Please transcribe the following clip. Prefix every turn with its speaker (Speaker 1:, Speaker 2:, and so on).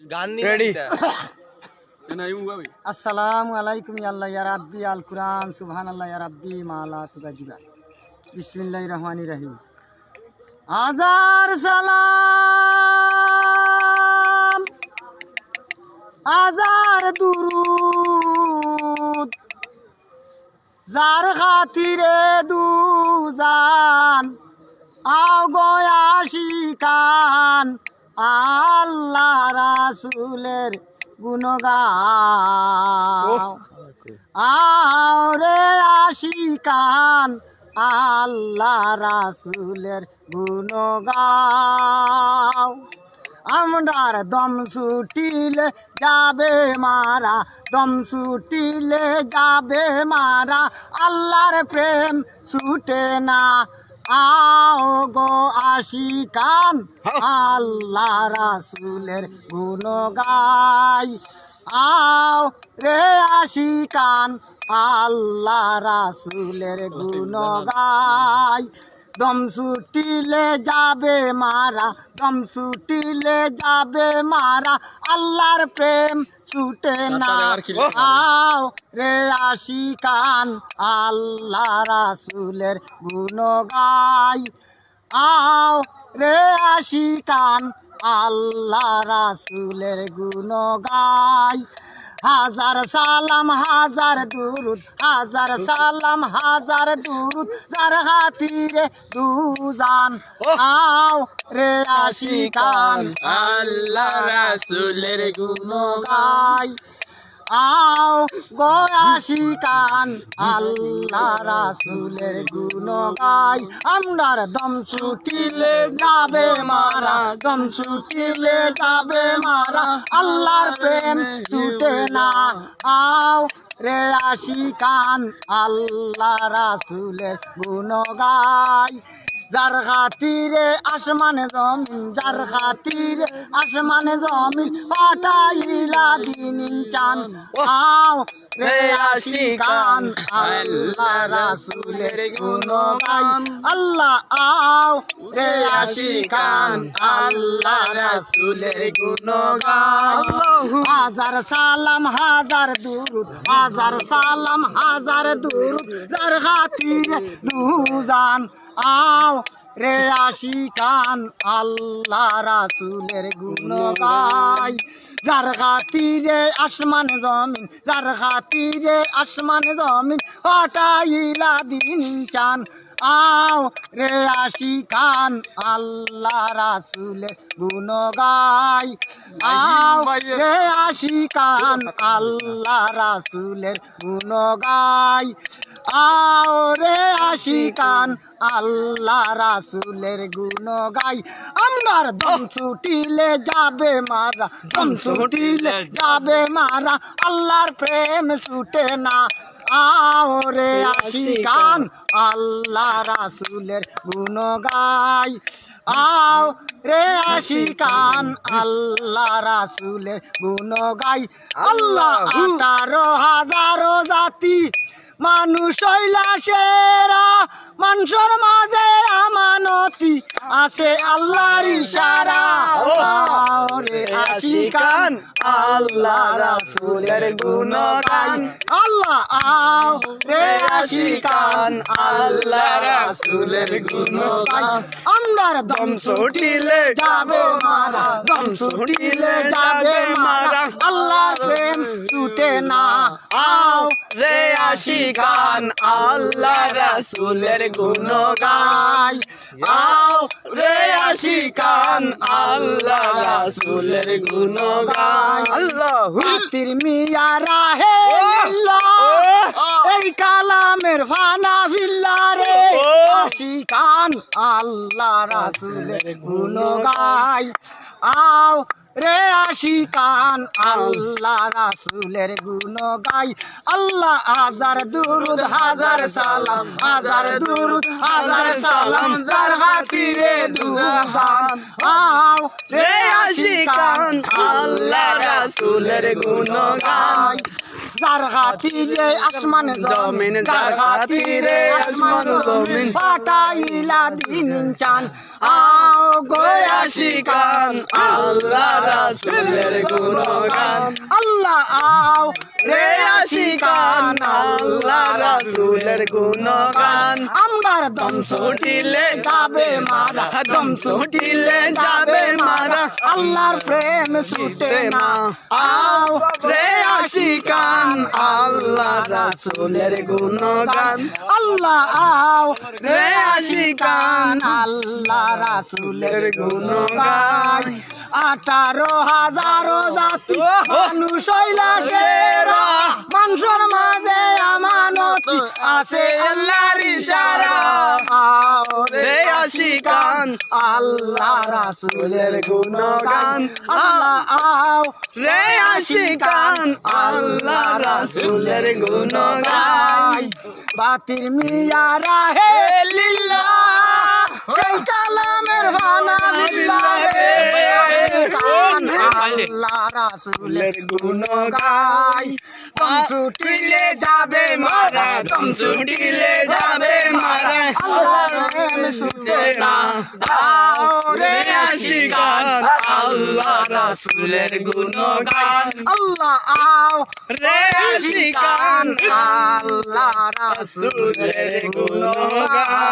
Speaker 1: ready
Speaker 2: আসসালামু আলাইকুম আল্লাহ ইয়া রাব্বি আল কুরআন সুবহানাল্লাহ ইয়া রাব্বি মালা তুগাজিবা বিসমিল্লাহির রহমানির রহিম হাজার সালাম হাজার দুরুদ যার খাতিরে দুজান আও গয়া শিকান আল্লাহ রাসূলের গুণগাও আরে আশিকান আল্লাহ রাসূলের গুণগাও আমরার দম ছুটিলে যাবে মারা দম ছুটিলে যাবে মারা আল্লাহর প্রেম ছুটে না আও গো আশিকান আল্লাহ রাসূলের গুণ গাই আও রে আশিকান আল্লাহ রাসূলের গুণ গাই দম ছুটিলে যাবে মারা দম ছুটিলে যাবে মারা আল্লাহর প্রেম ছুটে না আও রে আশিকান আল্লাহ রাসূলের গুণ গাই আও রে আশিকান আল্লাহ রাসূলের গুণ গাই হাজার সালাম হাজার দুরুদ হাজার সালাম হাজার দুরুদ যার খাতিরে দুজান আও রে আশিকান
Speaker 1: আল্লাহ রাসূলের গুণ
Speaker 2: গাই আও গো আশিকান আল্লাহ রাসূলের গুণ গাই আমরার দম ছুটিলে যাবে মারা দম ছুটিলে যাবে মারা আল্লাহর প্রেম ছুটে না আও রে আশিকান আল্লাহ রাসূলের গুণ গাই যার খাতিরে আসমান জমিন যার খাতিরে আসমান জমিন পাঠাইলা দিন চান আও রে আশিকান আল্লাহ রাসূলের গুণ গাই আল্লাহ আও রে আশিকান আল্লাহ রাসূলের গুণ গাই হাজার সালাম হাজার দুরুদ হাজার সালাম হাজার দুরুদ যার খাতিরে দুজান আও রে আশিকান আল্লাহ রাসূলের গুণ গাই যার খাতিরে আসমান জমিন যার খাতিরে আসমান জমিন পাঠাইলা দিন চান আও রে আশিকান আল্লাহ রাসূলের গুণ গাই আও রে আশিকান আল্লাহ রাসূলের গুণ গাই আও রে আশিকান আল্লাহ রাসূলের গুণ গাই আমরার দম ছুটিলে যাবে মারা দম ছুটিলে যাবে মারা আল্লাহর প্রেম ছুটে না আও রে আশিকান আল্লাহ রাসূলের গুণ গাই আও রে আশিকান আল্লাহ রাসূলের গুণ গাই আল্লাহ 18,000 জাতি মানুষ হইলা সেরা মানুষের মাঝে আমানতি আছে আল্লাহর ইশারা রে আশিকান আল্লাহ রাসূলের গুণ গাই আল্লাহ আও রে আশিকান আল্লাহ রাসূলের গুণ গাই আমরার দম ছুটিলে যাবে মারা দম ছুটিলে যাবে মারা আল্লাহর প্রেম ছুটে না আও রে আশিকান আল্লাহ রাসূলের গুণ গাই আও রে আশিকান আল্লাহ রাসূলের গুণ গাই আল্লাহু তিরমিয়া রাহে আল্লাহ এই কালামের ফানা ফিল্লা রে আশিকান আল্লাহ রাসূলের গুণ গাই আও রে আশিকান আল্লাহ রাসূলের গুণ গাই আল্লাহ হাজার দুরুদ হাজার সালাম হাজার দুরুদ হাজার সালাম যার খাতিরে দুজান আও রে আশিকান আল্লাহ রাসূলের গুণ গাই যার খাতিরে আসমান জমিন যার খাতিরে আসমান জমিন পাঠাইলা দিন চান আও গোয়া শিকান আল্লাহ রাসূলের গুণগান আল্লাহ আও রে আশিকান আল্লাহ রাসূলের গুণগান আমার দম ছুটিলে যাবে মারা দম ছুটিলে যাবে মারা আল্লাহর প্রেম ছুটে না আও রে আশিকান আল্লাহ রাসূলের গুণগান আল্লাহ আও রে আশিকান আল্লাহ রাসূলের গুণগান 18,000 জাতি মানুষ হইলা সেরা মানুষের মাঝে আমানত আছে আল্লাহর ইশারা আও রে আশিকান আল্লাহ রাসূলের গুণগান আল্লাহ আও রে আশিকান আল্লাহ রাসূলের গুণগান বাতির মিয়া রাহে লিল্লাহ সেই কালামের বানা বিল্লাহ রে আল্লাহ রাসূলের গুণগান দম ছুটিলে যাবে মারা দম ছুটিলে যাবে মারা আল্লাহর প্রেম ছুটে না আও রে আশিকান আল্লাহ রাসূলের গুণগান আল্লাহ আও রে আশিকান আল্লাহ রাসূলের গুণগান